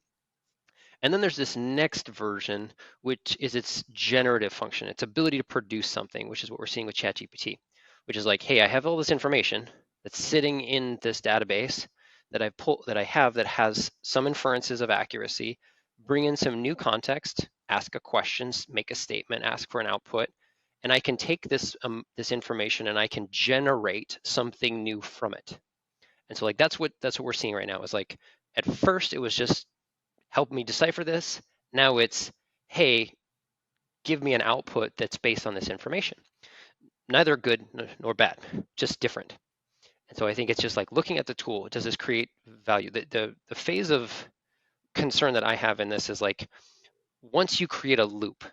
And then there's this next version, which is its generative function, its ability to produce something, which is what we're seeing with ChatGPT, which is like, hey, I have all this information that's sitting in this database that I have that has some inferences of accuracy, bring in some new context, ask a question, make a statement, ask for an output, and I can take this information and I can generate something new from it. And so like that's what we're seeing right now, is like, at first it was just help me decipher this. Now it's, hey, give me an output that's based on this information. Neither good nor bad, just different. And so I think it's just like looking at the tool. Does this create value? The phase of concern that I have in this is like, once you create a loop,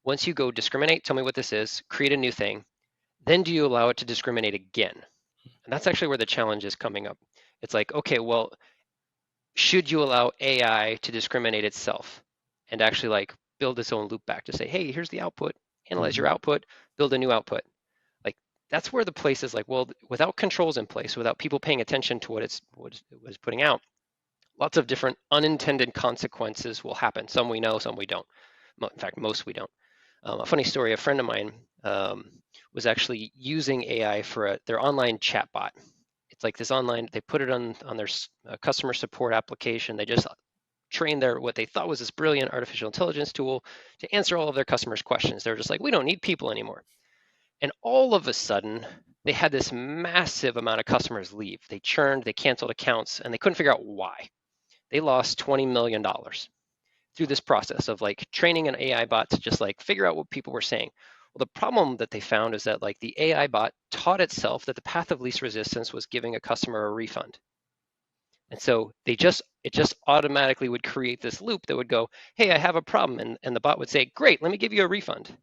once you go discriminate, tell me what this is, create a new thing, then do you allow it to discriminate again? And that's actually where the challenge is coming up. It's like, okay, well, should you allow AI to discriminate itself and actually like build its own loop back to say, hey, here's the output, analyze your output, build a new output? Like, that's where the place is like, well, without controls in place, without people paying attention to what it was putting out, lots of different unintended consequences will happen. Some we know, some we don't. In fact, most we don't. A funny story, a friend of mine was actually using AI for their online chatbot. It's like this online, they put it on their customer support application. They just trained what they thought was this brilliant artificial intelligence tool to answer all of their customers' questions. They're just like, we don't need people anymore. And all of a sudden, they had this massive amount of customers leave. They churned, they canceled accounts, and they couldn't figure out why. They lost $20 million through this process of like training an AI bot to just like figure out what people were saying. Well, the problem that they found is that like the AI bot taught itself that the path of least resistance was giving a customer a refund. And so it just automatically would create this loop that would go, hey, I have a problem. And the bot would say, great, let me give you a refund.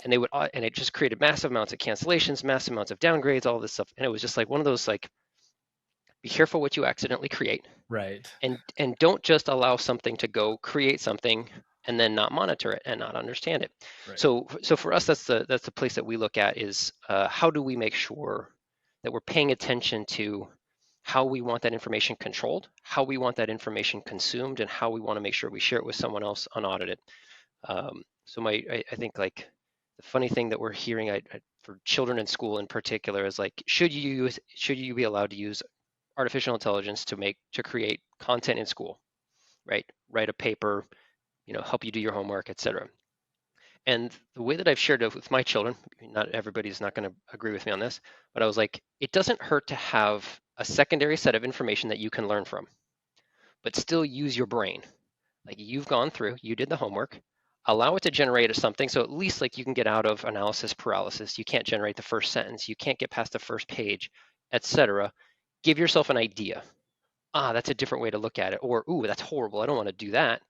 And it just created massive amounts of cancellations, massive amounts of downgrades, all this stuff. And it was just like one of those, like, be careful what you accidentally create. Right. And don't just allow something to go create something and then not monitor it and not understand it. Right. So for us, that's the place that we look at is how do we make sure that we're paying attention to how we want that information controlled, how we want that information consumed, and how we want to make sure we share it with someone else unaudited. So I think like the funny thing that we're hearing for children in school in particular is like, should you be allowed to use artificial intelligence to create content in school, right? Write a paper, help you do your homework, etc. And the way that I've shared it with my children, not everybody's not going to agree with me on this, but I was like, it doesn't hurt to have a secondary set of information that you can learn from, but still use your brain. Like you've gone through, you did the homework, allow it to generate something. So at least like you can get out of analysis paralysis. You can't generate the first sentence. You can't get past the first page, etc. Give yourself an idea. That's a different way to look at it. Or, ooh, that's horrible. I don't want to do that.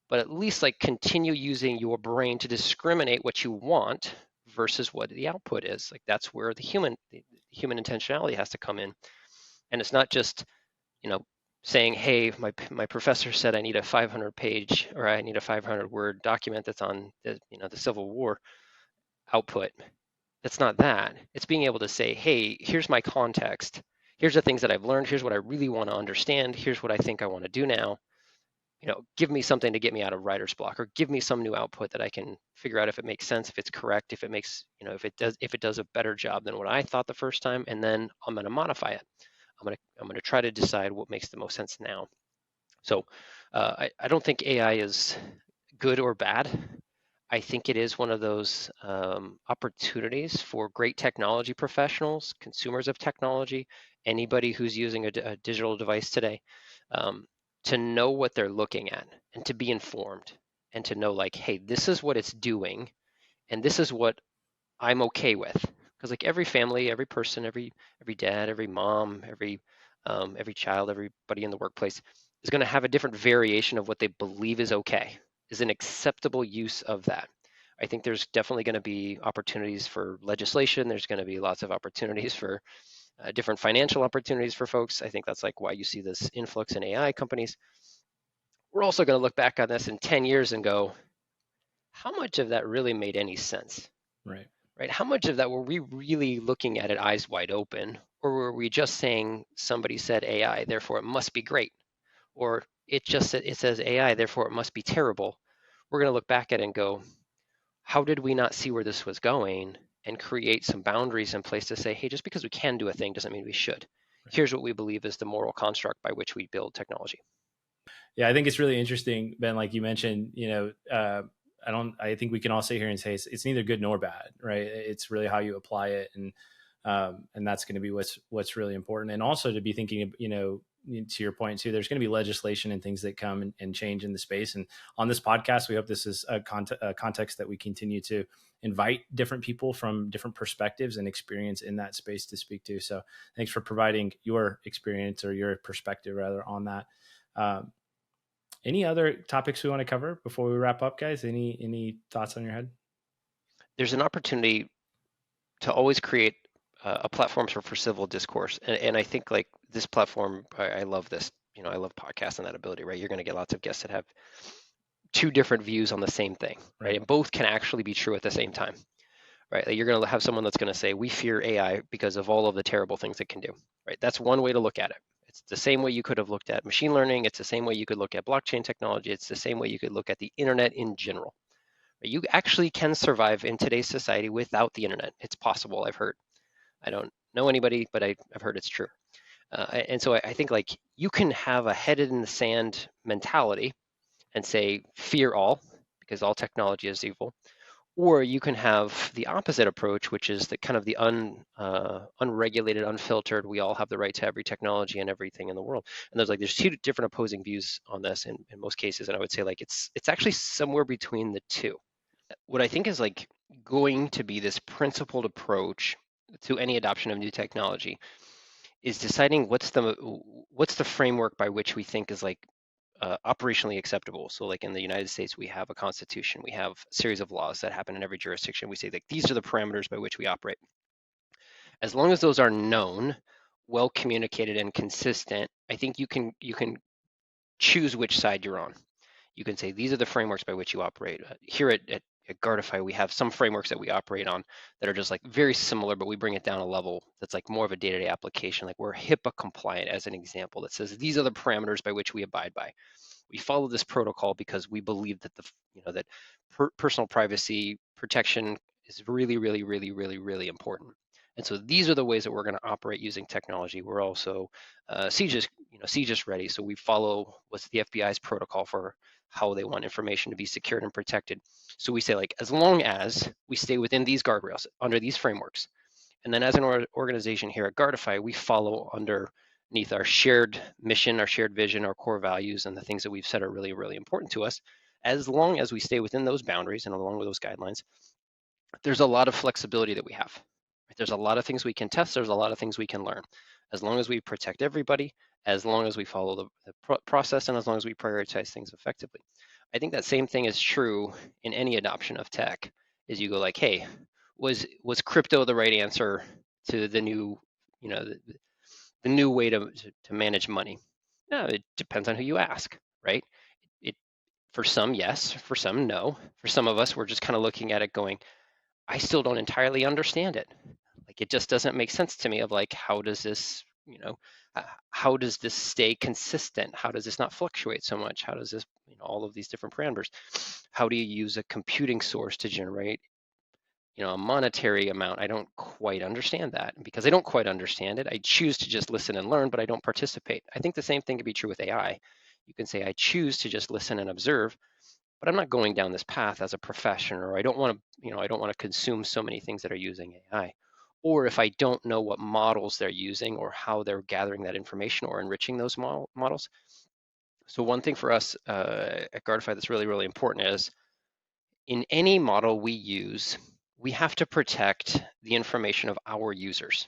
But at least like continue using your brain to discriminate what you want versus what the output is. Like that's where the human intentionality has to come in. And it's not just, you know, saying, hey, my professor said I need a 500 page or I need a 500 word document that's on the, the Civil War output. That's not that. It's being able to say, hey, here's my context. Here's the things that I've learned. Here's what I really want to understand. Here's what I think I want to do now. Give me something to get me out of writer's block, or give me some new output that I can figure out if it makes sense, if it's correct, if it makes, if it does a better job than what I thought the first time, and then I'm going to modify it. I'm going to try to decide what makes the most sense now. So I don't think AI is good or bad. I think it is one of those opportunities for great technology professionals, consumers of technology, anybody who's using a digital device today, to know what they're looking at and to be informed and to know like, hey, this is what it's doing and this is what I'm okay with. Because like every family, every person, every dad, every mom, every child, everybody in the workplace is going to have a different variation of what they believe is okay, is an acceptable use of that. I think there's definitely going to be opportunities for legislation. There's going to be lots of opportunities for different financial opportunities for folks. I think that's like why you see this influx in AI companies. We're also going to look back on this in 10 years and go, how much of that really made any sense? Right. Right? How much of that were we really looking at it eyes wide open? Or were we just saying somebody said AI, therefore it must be great? Or it says AI, therefore it must be terrible. We're going to look back at it and go, how did we not see where this was going and create some boundaries in place to say, hey, just because we can do a thing doesn't mean we should. Right. Here's what we believe is the moral construct by which we build technology. Yeah, I think it's really interesting, Ben. Like you mentioned, I think we can all sit here and say it's neither good nor bad, right? It's really how you apply it, and that's going to be what's really important. And also to be thinking, to your point too, there's going to be legislation and things that come and change in the space. And on this podcast, we hope this is a context that we continue to invite different people from different perspectives and experience in that space to speak to. So thanks for providing your experience or your perspective rather on that. Any other topics we want to cover before we wrap up, guys? Any thoughts on your head? There's an opportunity to always create a platform for civil discourse. And I think like this platform, I love this, I love podcasts and that ability, right? You're going to get lots of guests that have two different views on the same thing, right? And both can actually be true at the same time, right? Like you're going to have someone that's going to say, we fear AI because of all of the terrible things it can do, right? That's one way to look at it. It's the same way you could have looked at machine learning. It's the same way you could look at blockchain technology. It's the same way you could look at the internet in general. You actually can survive in today's society without the internet. It's possible, I've heard. I don't know anybody, but I've heard it's true. And so I think like you can have a headed in the sand mentality and say fear all because all technology is evil, or you can have the opposite approach, which is the kind of the unregulated, unfiltered. We all have the right to every technology and everything in the world. And there's two different opposing views on this in most cases. And I would say like it's actually somewhere between the two. What I think is like going to be this principled approach to any adoption of new technology is deciding what's the framework by which we think is like operationally acceptable. So like in the United States, we have a constitution, we have a series of laws that happen in every jurisdiction. We say like these are the parameters by which we operate. As long as those are known, well communicated and consistent, I think you can choose which side you're on. You can say these are the frameworks by which you operate. Here at Guardify, we have some frameworks that we operate on that are just like very similar, but we bring it down a level that's like more of a day-to-day application. Like we're HIPAA compliant as an example that says these are the parameters by which we abide by. We follow this protocol because we believe that personal privacy protection is really, really, really, really, really important. And so these are the ways that we're going to operate using technology. We're also CJIS ready. So we follow what's the FBI's protocol for how they want information to be secured and protected. So we say like, as long as we stay within these guardrails, under these frameworks, and then as an organization here at Guardify, we follow under underneath our shared mission, our shared vision, our core values, and the things that we've said are really, really important to us. As long as we stay within those boundaries and along with those guidelines, there's a lot of flexibility that we have. There's a lot of things we can test. There's a lot of things we can learn. As long as we protect everybody, as long as we follow the process, and as long as we prioritize things effectively. I think that same thing is true in any adoption of tech. Is you go like, hey, was crypto the right answer to the new, the new way to manage money? No, it depends on who you ask, right? It For some, yes. For some, no. For some of us, we're just kind of looking at it going, I still don't entirely understand it. Like, it just doesn't make sense to me of like, how does this, how does this stay consistent? How does this not fluctuate so much? How does this, all of these different parameters? How do you use a computing source to generate, a monetary amount? I don't quite understand that. And because I don't quite understand it, I choose to just listen and learn, but I don't participate. I think the same thing can be true with AI. You can say, I choose to just listen and observe, but I'm not going down this path as a profession, or I don't want to, I don't want to consume so many things that are using AI. Or if I don't know what models they're using or how they're gathering that information or enriching those models. So one thing for us at Guardify that's really, really important is in any model we use, we have to protect the information of our users.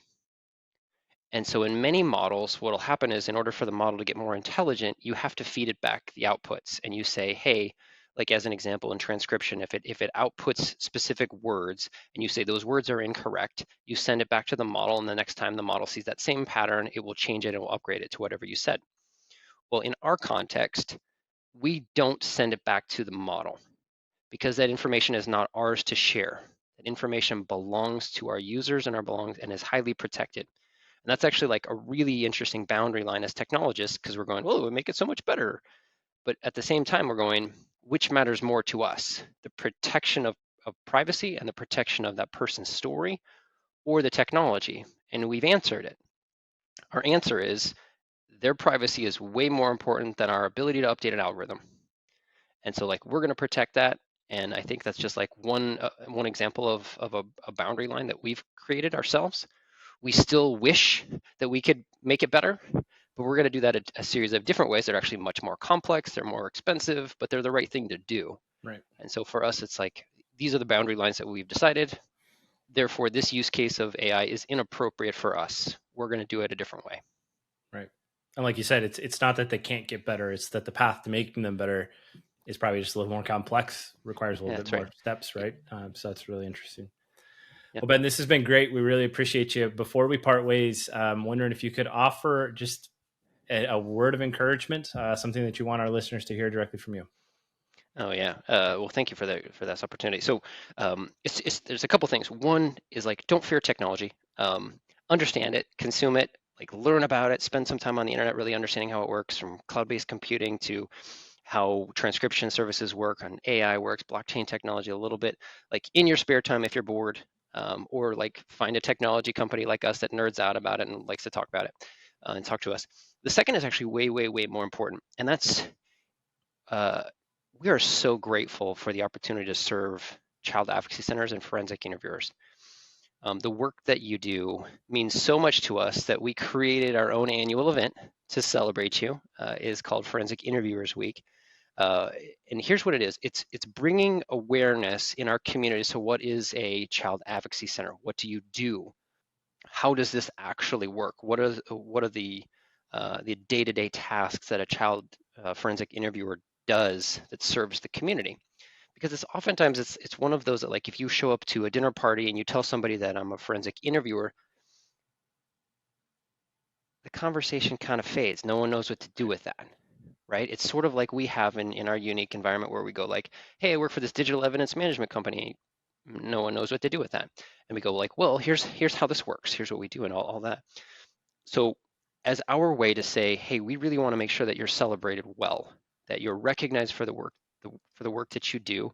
And so in many models, what will happen is in order for the model to get more intelligent, you have to feed it back the outputs. And you say, hey, like as an example in transcription, if it outputs specific words and you say those words are incorrect, you send it back to the model, and the next time the model sees that same pattern, it will change it and will upgrade it to whatever you said. Well, in our context, we don't send it back to the model because that information is not ours to share. That information belongs to our users and is highly protected. And that's actually like a really interesting boundary line as technologists, because we're going, well, it would make it so much better. But at the same time, we're going, which matters more to us? The protection of privacy and the protection of that person's story, or the technology? And we've answered it. Our answer is their privacy is way more important than our ability to update an algorithm. And so like we're going to protect that. And I think that's just like one example of a boundary line that we've created ourselves. We still wish that we could make it better, but we're going to do that a series of different ways. They're actually much more complex, they're more expensive, but they're the right thing to do. Right. And so for us, it's like, these are the boundary lines that we've decided. Therefore, this use case of AI is inappropriate for us. We're going to do it a different way. Right. And like you said, it's not that they can't get better. It's that the path to making them better is probably just a little more complex, requires a little bit more steps, right? So that's really interesting. Yep. Well, Ben, this has been great. We really appreciate you. Before we part ways, I'm wondering if you could offer just a word of encouragement, something that you want our listeners to hear directly from you. Oh yeah. Well, thank you for this opportunity. So there's a couple things. One is like, don't fear technology. Understand it, consume it, like learn about it, spend some time on the internet, really understanding how it works, from cloud-based computing to how transcription services work, on AI works, blockchain technology a little bit. Like in your spare time, if you're bored, or like find a technology company like us that nerds out about it and likes to talk about it and talk to us. The second is actually way, way, way more important, and that's we are so grateful for the opportunity to serve child advocacy centers and forensic interviewers. The work that you do means so much to us that we created our own annual event to celebrate you. It is called Forensic Interviewers Week. And here's what it is. It's bringing awareness in our community. So what is a child advocacy center? What do you do? How does this actually work? What are the day-to-day tasks that a child forensic interviewer does that serves the community? Because it's oftentimes it's one of those that, like, if you show up to a dinner party and you tell somebody that I'm a forensic interviewer, the conversation kind of fades. No one knows what to do with that, right? It's sort of like we have in our unique environment where we go like, hey, I work for this digital evidence management company. No one knows what to do with that. And we go like, well, here's how this works. Here's what we do and all that. So as our way to say, hey, we really want to make sure that you're celebrated well, that you're recognized for the work that you do.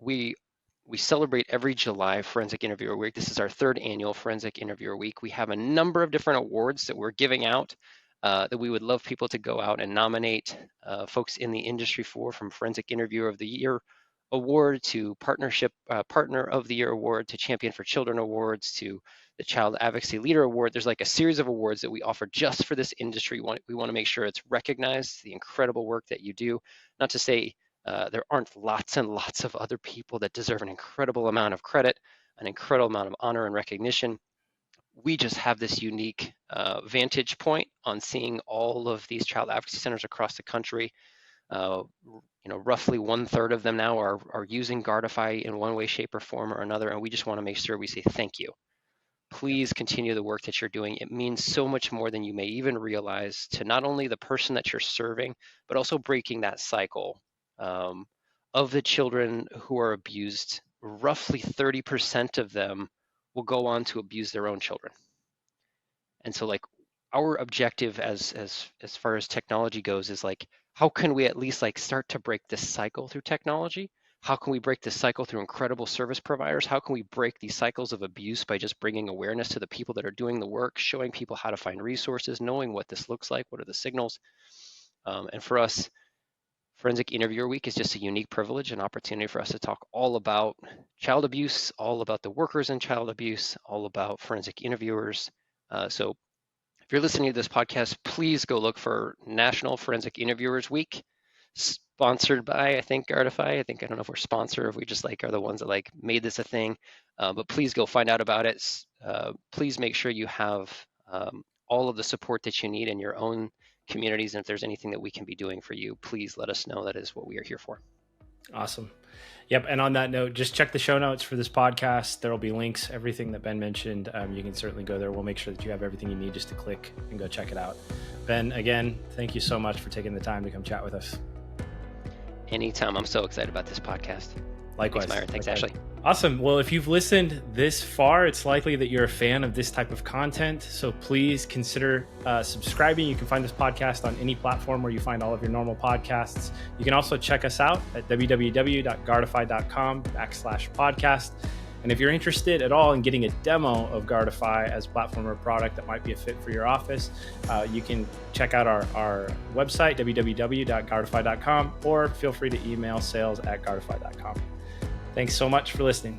We celebrate every July Forensic Interviewer Week. This is our third annual Forensic Interviewer Week. We have a number of different awards that we're giving out that we would love people to go out and nominate folks in the industry for, from Forensic Interviewer of the Year award to partner of the year award to champion for children awards to the child advocacy leader award. There's like a series of awards that we offer just for this industry. We want to make sure it's recognized, the incredible work that you do. Not to say there aren't lots and lots of other people that deserve an incredible amount of credit, an incredible amount of honor and recognition. We just have this unique vantage point on seeing all of these child advocacy centers across the country. Roughly 1/3 of them now are using Guardify in one way, shape, or form or another, and we just want to make sure we say thank you. Please continue the work that you're doing. It means so much more than you may even realize to not only the person that you're serving, but also breaking that cycle of the children who are abused. Roughly 30% of them will go on to abuse their own children. And so like our objective as far as technology goes is like, how can we at least like start to break this cycle through technology? How can we break this cycle through incredible service providers? How can we break these cycles of abuse by just bringing awareness to the people that are doing the work, showing people how to find resources, knowing what this looks like, what are the signals? And for us, Forensic Interviewer Week is just a unique privilege and opportunity for us to talk all about child abuse, all about the workers in child abuse, all about forensic interviewers. So if you're listening to this podcast, please go look for National Forensic Interviewers Week, sponsored by, I think, Guardify. I don't know if we're sponsored or if we just like are the ones that like made this a thing, but please go find out about it. Please make sure you have all of the support that you need in your own communities. And if there's anything that we can be doing for you, please let us know. That is what we are here for. Awesome. Yep. And on that note, just check the show notes for this podcast. There will be links, everything that Ben mentioned. You can certainly go there. We'll make sure that you have everything you need just to click and go check it out. Ben, again, thank you so much for taking the time to come chat with us. Anytime. I'm so excited about this podcast. Likewise. Thanks, Myron. Thanks, Ashley. Awesome. Well, if you've listened this far, it's likely that you're a fan of this type of content. So please consider subscribing. You can find this podcast on any platform where you find all of your normal podcasts. You can also check us out at www.guardify.com/podcast. And if you're interested at all in getting a demo of Guardify as a platform or product that might be a fit for your office, you can check out our website, www.guardify.com, or feel free to email sales@guardify.com. Thanks so much for listening.